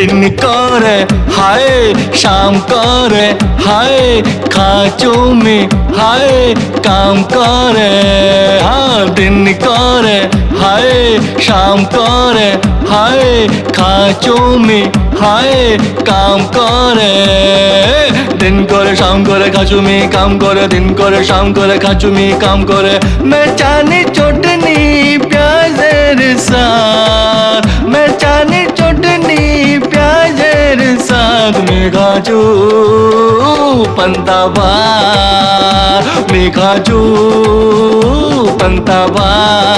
दिन करे हाय शाम करे हाय खाचों में हाय काम करे हाँ दिन करे हाय शाम करे हाय खाचों में हाय काम करे दिन करे शाम करे खाचों में काम करे दिन करे शाम करे खाचों में काम करे मैं चानी चटनी प्याजेर साथ मैं चानी चटनी प्याजेर साथ में खाचू पंताबाद में खाचू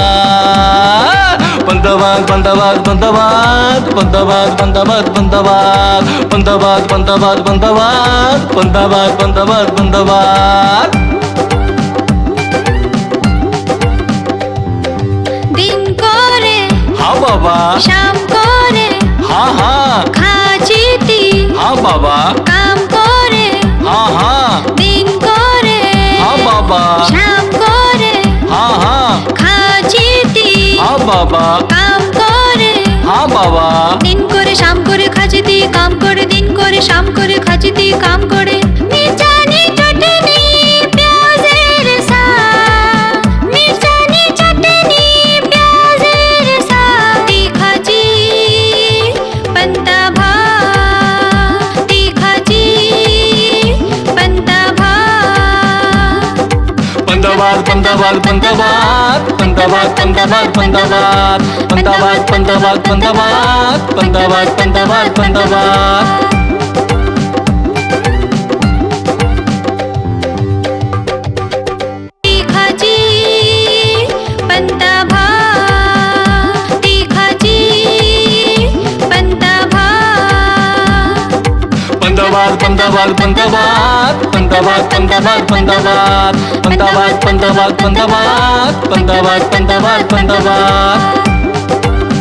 पंताबाद पंताबाद पंताबाद पंताबाद पंताबाद पंताबाद पंताबाद पंताबाद पंताबाद पंताबाद पंताबाद पंताबाद पंताबाद दिन करे हाँ बाबा शाम करे हाँ हाँ खाचिती हाँ बाबा काम करे हाँ हाँ दिन करे हाँ बाबा शाम करे हाँ हाँ खाचिती हाँ बाबा काम करे हाँ बाबा दिन करे शाम करे खाचिती काम करे दिन करे शाम करे खाचिती काम करे मिर्चानी चटनी प्याजेर साथ मिर्चानी चटनी प्याजेर साथ तीखाची पंताभात तीखाची पंताभात पंताबाद पंताबाद पंताबाद पंताबाद पंताबाद पंताबाद पंताबाद पंताबाद पंताबाद पंताबाद पंताबाद पंताबाद तीखाची पंताभात तीखाची पंताभात पंताबाद पंताबाद पंताबाद पंताबाद पंताबाद पंताबाद पंताबाद पंताबाद पंताबाद पंताबाद पंताबाद पंताबाद